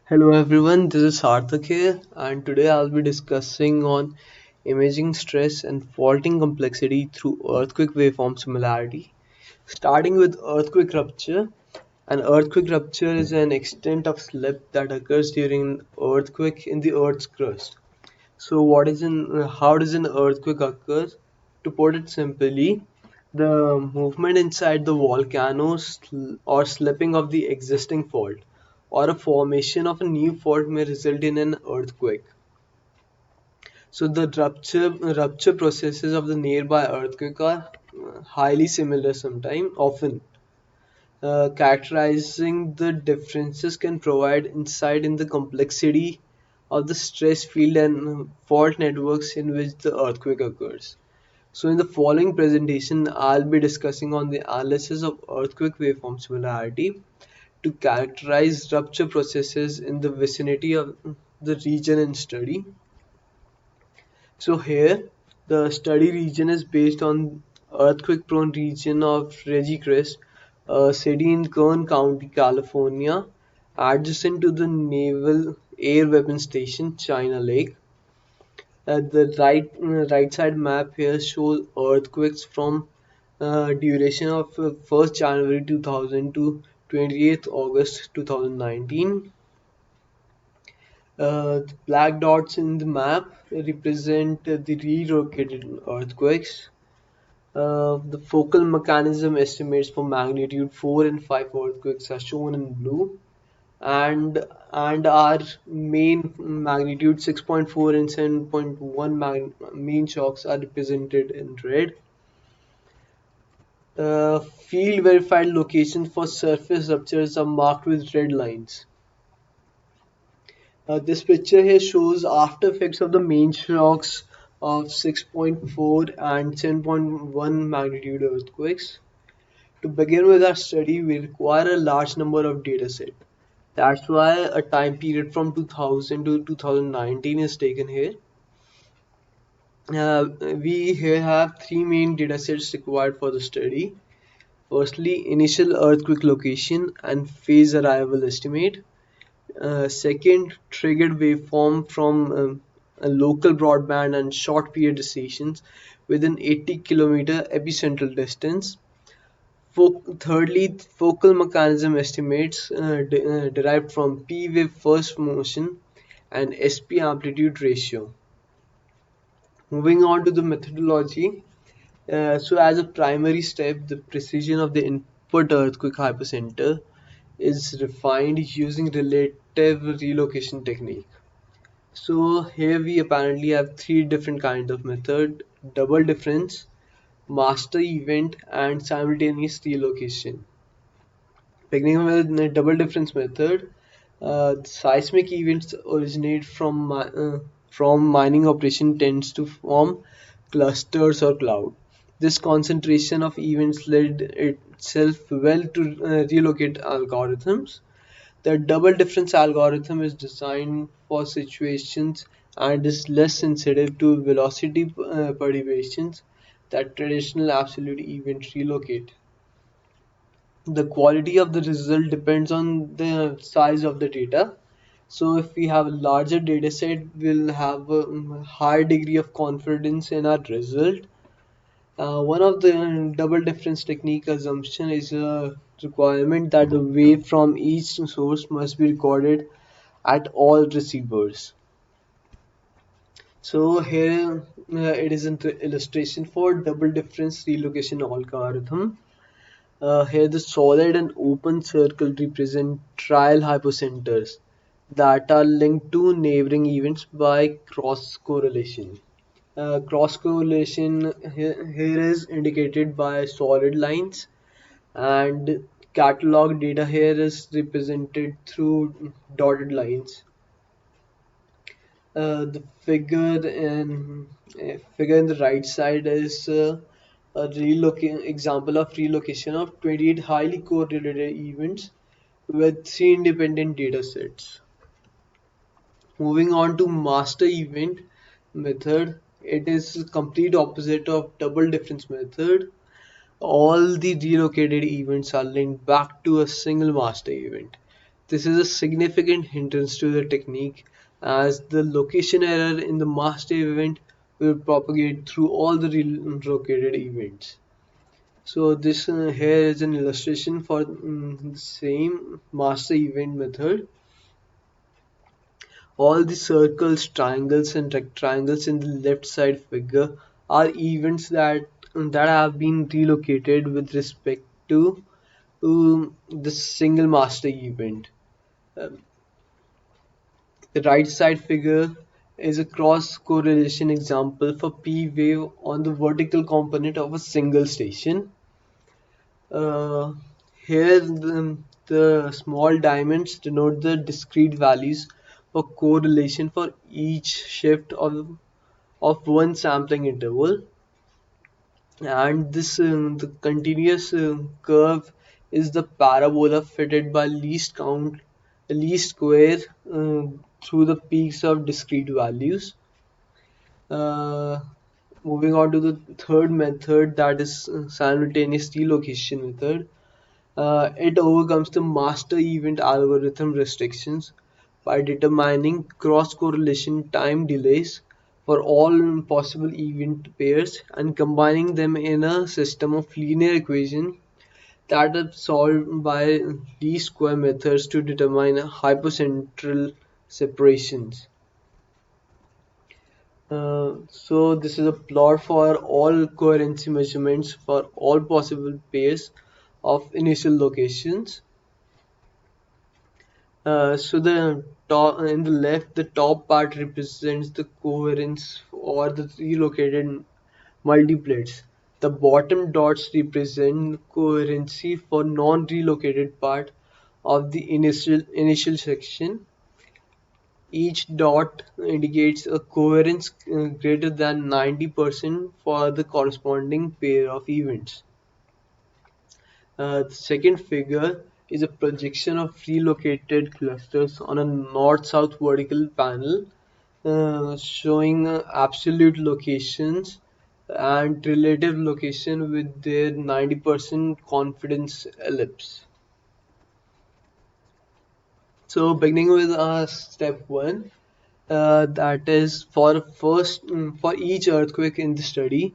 Hello everyone, this is Sarthak here, and today I'll be discussing on imaging stress and faulting complexity through earthquake waveform similarity. Starting with earthquake rupture. An earthquake rupture is an extent of slip that occurs during an earthquake in the Earth's crust. So, how does an earthquake occur? To put it simply, the movement inside the volcano or slipping of the existing fault or a formation of a new fault may result in an earthquake. So the rupture processes of the nearby earthquake are highly similar sometimes, often. Characterizing the differences can provide insight in the complexity of the stress field and fault networks in which the earthquake occurs. So in the following presentation, I'll be discussing on the analysis of earthquake waveform similarity to characterize rupture processes in the vicinity of the region in study. So here, the study region is based on earthquake-prone region of Reggie Crest, a city in Kern County, California, adjacent to the Naval Air Weapons Station, China Lake. The right side map here shows earthquakes from duration of 1st January 2000 to 28th August 2019. The black dots in the map represent the relocated earthquakes. The focal mechanism estimates for magnitude 4 and 5 earthquakes are shown in blue, and our main magnitude 6.4 and 7.1 main shocks are represented in red. Field verified locations for surface ruptures are marked with red lines. This picture here shows after effects of the main shocks of 6.4 and 10.1 magnitude earthquakes. To begin with our study, we require a large number of datasets. That's why a time period from 2000 to 2019 is taken here. We here have three main datasets required for the study. Firstly, initial earthquake location and phase arrival estimate. Second, triggered waveform from a local broadband and short period stations within 80-kilometer epicentral distance. Thirdly, focal mechanism estimates derived from P wave first motion and SP amplitude ratio. Moving on to the methodology. So as a primary step, the precision of the input earthquake hypocenter is refined using relative relocation technique. So here we apparently have three different kinds of method: double difference, master event, and simultaneous relocation. Beginning with the double difference method, seismic events originate from mining operation tends to form clusters or cloud. This concentration of events led itself well to relocate algorithms. The double difference algorithm is designed for situations and is less sensitive to velocity perturbations that traditional absolute events relocate. The quality of the result depends on the size of the data. So if we have a larger data set, we'll have a higher degree of confidence in our result. One of the double difference technique assumption is a requirement that the wave from each source must be recorded at all receivers. So here it is an illustration for double difference relocation algorithm. Here the solid and open circle represent trial hypocenters that are linked to neighboring events by cross correlation. Cross correlation here is indicated by solid lines, and catalog data here is represented through dotted lines. The figure in the right side is a example of relocation of 28 highly correlated events with three independent data sets. Moving on to master event method, it is the complete opposite of double difference method. All the relocated events are linked back to a single master event. This is a significant hindrance to the technique, as the location error in the master event will propagate through all the relocated events. So this here is an illustration for the same master event method. All the circles, triangles, and rectangles in the left side figure are events that have been relocated with respect to the single master event. Um, the right side figure is a cross correlation example for P wave on the vertical component of a single station. Uh, Here the small diamonds denote the discrete values for correlation for each shift of one sampling interval, and this the continuous curve is the parabola fitted by least square through the peaks of discrete values. Uh, Moving on to the third method, that is simultaneous relocation method. It overcomes the master event algorithm restrictions by determining cross-correlation time delays for all possible event pairs and combining them in a system of linear equations that are solved by least square methods to determine hypocentral separations. So this is a plot for all coherency measurements for all possible pairs of initial locations. So the top in the left, the top part represents the coherence or the relocated multiplets. The bottom dots represent coherency for non-relocated part of the initial section. Each dot indicates a coherence greater than 90% for the corresponding pair of events. The second figure is a projection of relocated clusters on a north-south vertical panel, showing absolute locations and relative location with their 90% confidence ellipse. So beginning with step one, that is for each earthquake in the study,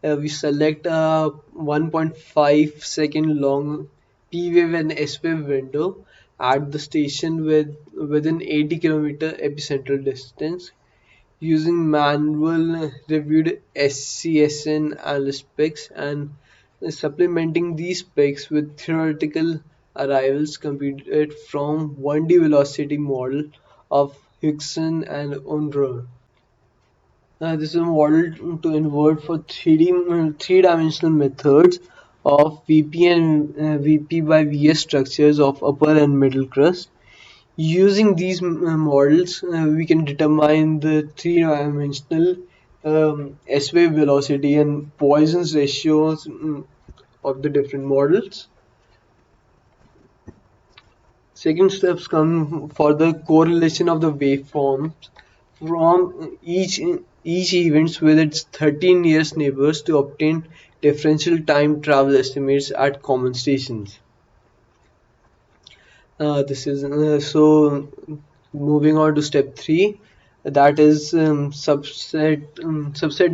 we select a 1.5 second long P wave and S wave window at the station within 80-kilometer epicentral distance using manual reviewed SCSN analyst specs and supplementing these specs with theoretical arrivals computed from 1D velocity model of Hickson and Unruh. This is a model to invert for three-dimensional methods of VP and VP by Vs structures of upper and middle crust. Using these models, we can determine the three-dimensional S-wave velocity and Poisson's ratios of the different models. Second steps come for the correlation of the waveforms from each events with its 13 nearest neighbors to obtain differential time travel estimates at common stations. This is so moving on to step three, that is subset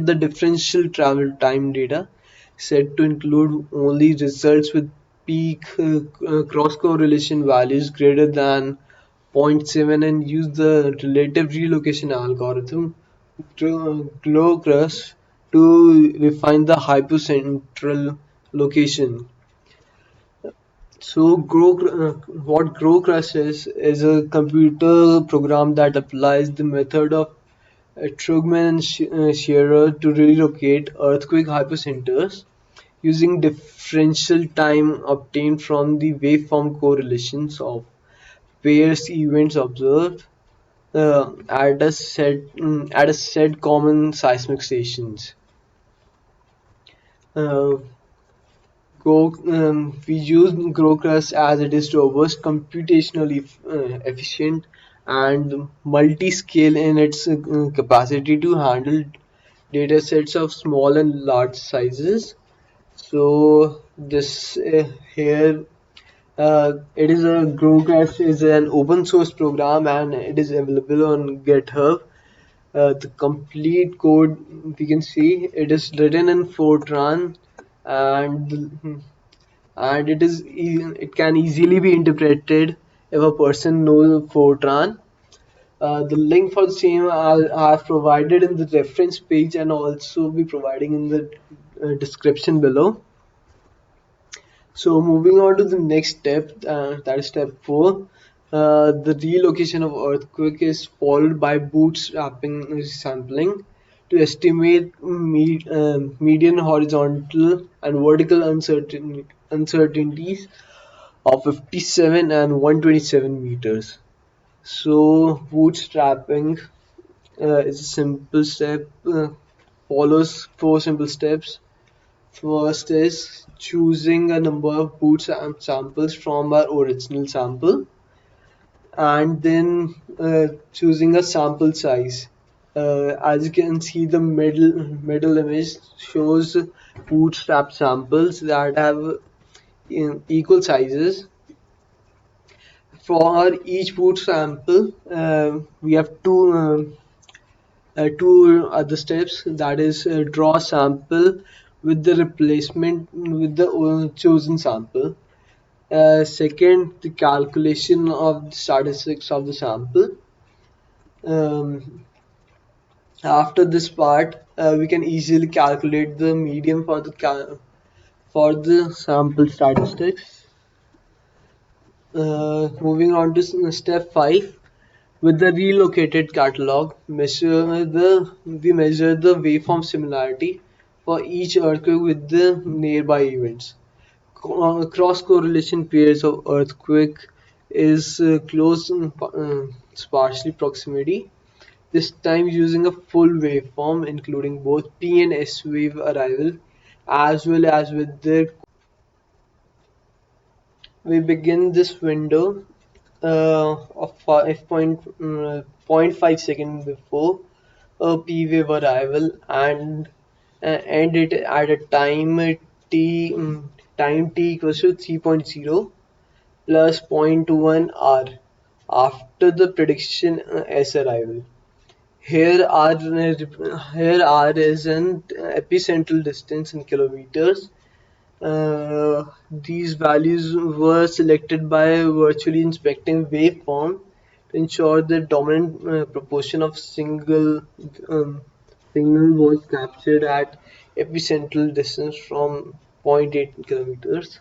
the differential travel time data set to include only results with peak cross correlation values greater than zero point 0.7 and use the relative relocation algorithm glow crust to refine the hypocentral location. So what GrowCrush is a computer program that applies the method of Trugman and Shearer to relocate earthquake hypocenters using differential time obtained from the waveform correlations of various events observed at a set common seismic stations. Uh, we use GrowCrust as it is robust, computationally efficient, and multi-scale in its capacity to handle data sets of small and large sizes. So this here It is a Growcast is an open source program and it is available on GitHub. The complete code we can see it is written in Fortran and it can easily be interpreted if a person knows Fortran. The link for the same I've provided in the reference page and also be providing in the description below. So moving on to the next step, that is step 4. The relocation of earthquake is followed by bootstrapping sampling to estimate median horizontal and vertical uncertainties of 57 and 127 meters. So bootstrapping is a simple step, follows four simple steps. First is choosing a number of samples from our original sample and then choosing a sample size. As you can see, the middle image shows bootstrap samples that have equal sizes. For each boot sample, we have two other steps, that is draw sample with the replacement with the chosen sample. Second, the calculation of the statistics of the sample. um, After this part, we can easily calculate the median for the sample statistics. Moving on to step 5. With the relocated catalog, we measure the waveform similarity for each earthquake with the nearby events. Cross correlation pairs of earthquake is close sparsely proximity. This time using a full waveform including both P and S wave arrival as well as with their. We begin this window of 0.5 seconds before a P wave arrival and end it at a t time t equals to 3.0 plus 0.21 hour after the prediction S arrival. Here R is an epicentral distance in kilometers. These values were selected by virtually inspecting waveform to ensure the dominant proportion of signal was captured at epicentral distance from zero point 0.8 kilometers.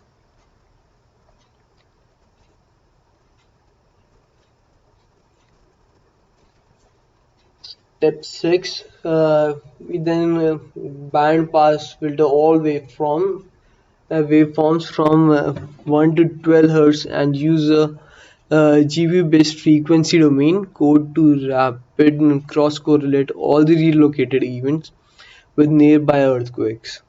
Step 6. We then bandpass filter all waveforms from 1 to 12 Hz and use a GB-based frequency domain code to rapid cross-correlate all the relocated events with nearby earthquakes.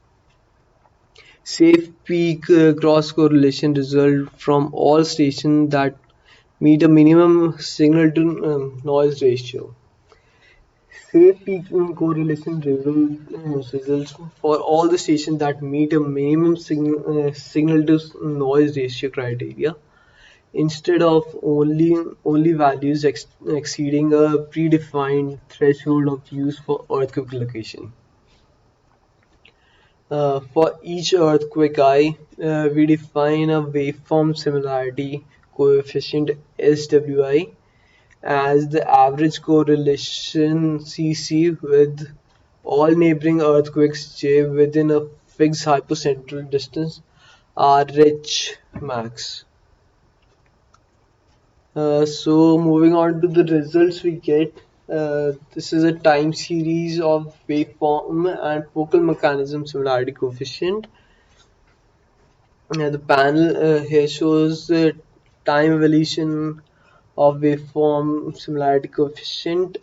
Safe peak cross-correlation result from all stations that meet a minimum signal to noise ratio. Safe peak correlation results for all the stations that meet a minimum signal to noise ratio criteria instead of only values exceeding a predefined threshold of use for earthquake location. For each earthquake we define a waveform similarity coefficient SWI as the average correlation CC with all neighboring earthquakes J within a fixed hypocentral distance RH max. So moving on to the results we get, this is a time series of waveform and focal mechanism similarity coefficient. The panel here shows the time evolution of waveform similarity coefficient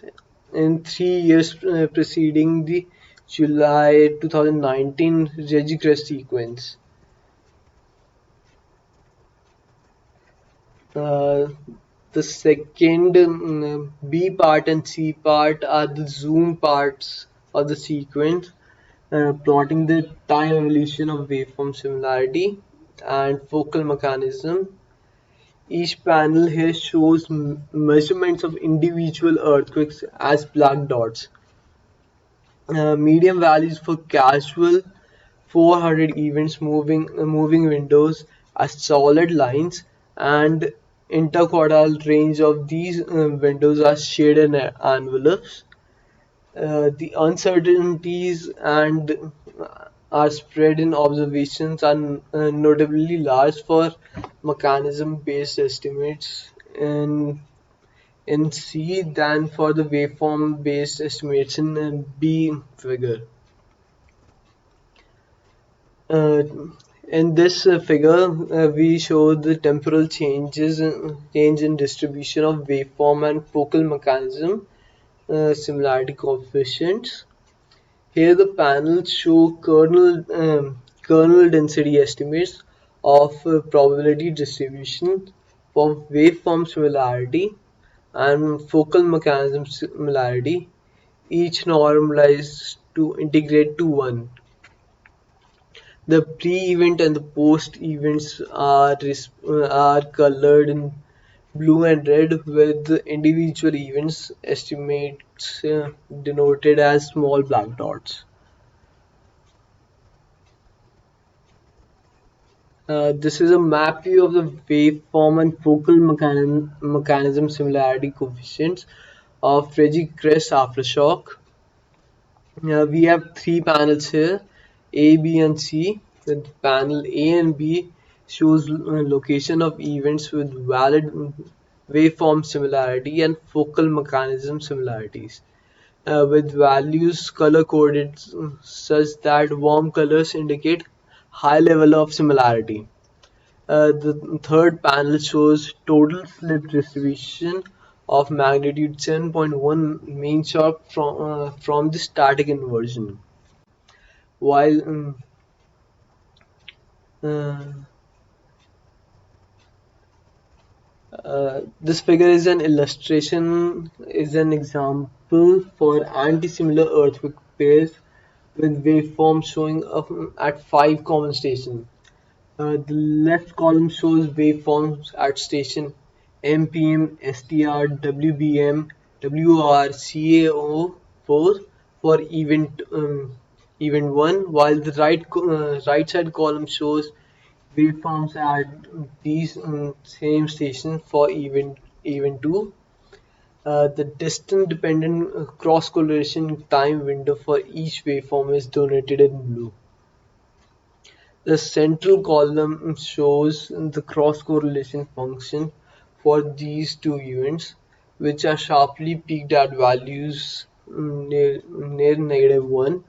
in 3 years preceding the July 2019 Regicrest sequence. Uh, the second B part and C part are the zoom parts of the sequence, plotting the time evolution of waveform similarity and focal mechanism. Each panel here shows measurements of individual earthquakes as black dots. Median values for casual 400 events, moving windows as solid lines, and interquartile range of these windows as shaded envelopes. The uncertainties and are spread in observations are notably large for mechanism-based estimates in C than for the waveform-based estimates in B figure. Uh, in this figure, we show the temporal change in distribution of waveform and focal mechanism similarity coefficients. Here the panels show kernel density estimates of probability distribution for waveform similarity and focal mechanism similarity, each normalized to integrate to 1. The pre-event and the post-events are colored in blue and red, with the individual events estimates denoted as small black dots. This is a map view of the waveform and focal mechanism similarity coefficients of Reggie Kress aftershock. We have three panels here, A, B, and C. With panel A and B shows location of events with valid waveform similarity and focal mechanism similarities, with values color coded such that warm colors indicate high level of similarity. The third panel shows total slip distribution of magnitude 7.1 mean shock from the static inversion. While uh, this figure is an illustration, is an example for anti-similar earthquake pairs with waveforms showing up at 5 common stations. The left column shows waveforms at station MPM, STR, WBM, WR, CAO4 for event 1, while the right side column shows waveforms at these same stations for event 2. The distance dependent cross correlation time window for each waveform is denoted in blue. The central column shows the cross-correlation function for these two events, which are sharply peaked at values near -1.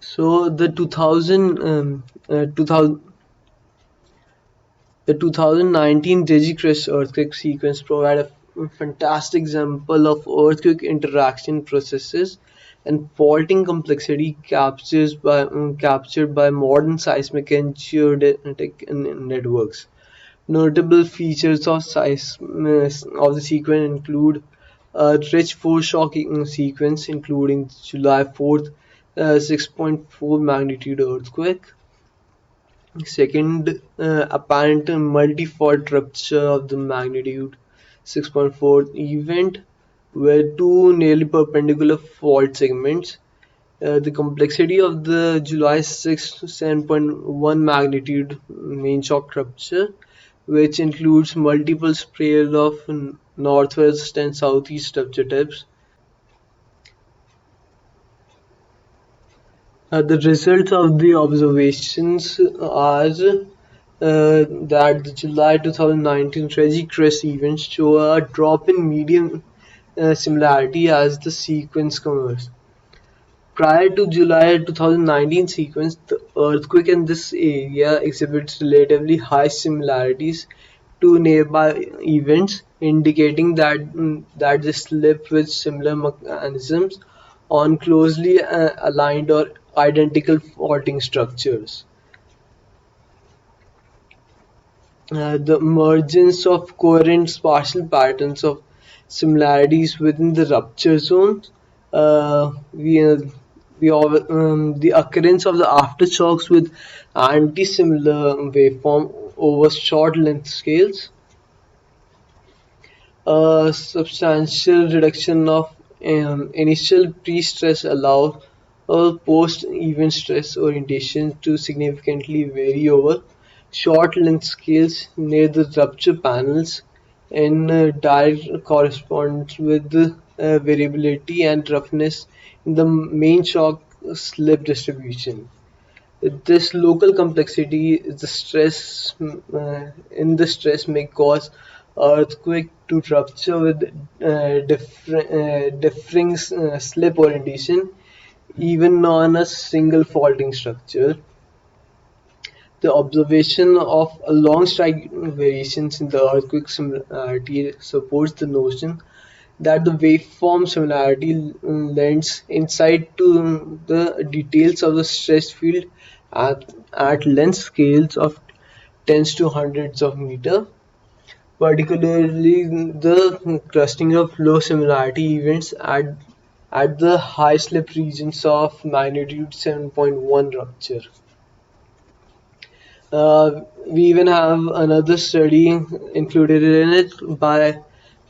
So the 2019 Digicrest earthquake sequence provide a fantastic example of earthquake interaction processes and faulting complexity captured by modern seismic and geodetic networks. Notable features of the sequence include a rich foreshock sequence, including July 4th 6.4 magnitude earthquake. Second, apparent multi-fault rupture of the magnitude 6.4 event, where two nearly perpendicular fault segments. The complexity of the July 6 7.1 magnitude main shock rupture, which includes multiple sprays of northwest and southeast rupture tips. The results of the observations are that the July 2019 tragic crest events show a drop in median similarity as the sequence covers. Prior to July 2019 sequence, the earthquake in this area exhibits relatively high similarities to nearby events, indicating that they slip with similar mechanisms on closely aligned or identical faulting structures. The emergence of coherent spatial patterns of similarities within the rupture zones. We The occurrence of the aftershocks with anti-similar waveform over short length scales, a substantial reduction of initial pre-stress allows post-event stress orientation to significantly vary over short length scales near the rupture panels in direct corresponds with the variability and roughness in the main shock slip distribution. This local complexity is the stress in the stress may cause earthquake to rupture with differing slip orientation even on a single faulting structure. The observation of long strike variations in the earthquake similarity supports the notion that the waveform similarity lends insight to the details of the stress field at length scales of tens to hundreds of meters, particularly the clustering of low similarity events at the high slip regions of magnitude 7.1 rupture. We even have another study included in it by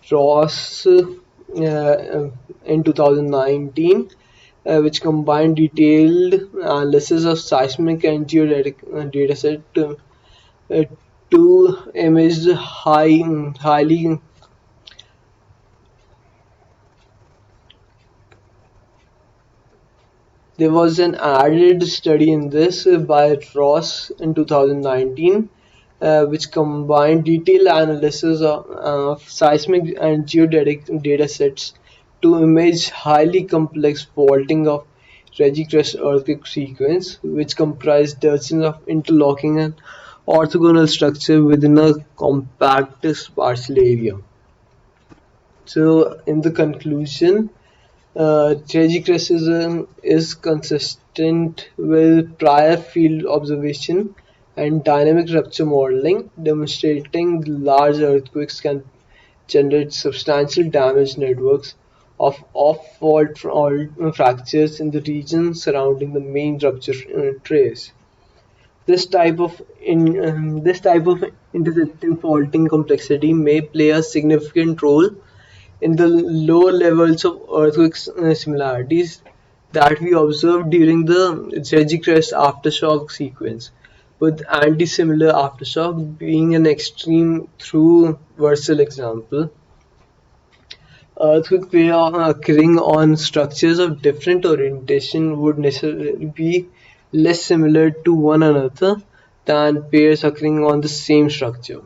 Ross in 2019, which combined detailed analysis of seismic and geodetic dataset uh, to image highly. There was an added study in this by Ross in 2019, which combined detailed analysis of seismic and geodetic datasets to image highly complex faulting of Regicrest earthquake sequence, which comprised dozens of interlocking and orthogonal structures within a compact spatial area. So, in the conclusion, Regicrescism is consistent with prior field observation and dynamic rupture modeling, demonstrating large earthquakes can generate substantial damage networks of off-fault fractures in the region surrounding the main rupture trace. This type of intersecting faulting complexity may play a significant role in the lower levels of earthquake similarities that we observed during the Regicrest aftershock sequence, with anti-similar aftershock being an extreme through versal example. Earthquake occurring on structures of different orientation would necessarily be less similar to one another than pairs occurring on the same structure.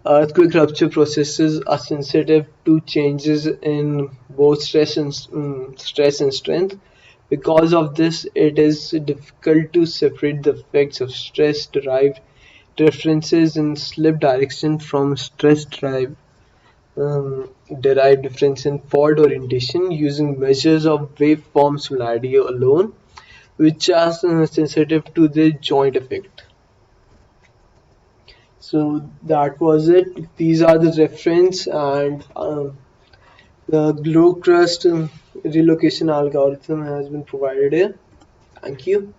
Earthquake rupture processes are sensitive to changes in both stress and strength. Because of this, it is difficult to separate the effects of stress-derived differences in slip direction from derived difference in fault orientation using measures of waveform similarity alone, which are sensitive to the joint effect. So that was it. These are the reference and the glue crust relocation algorithm has been provided here. Thank you.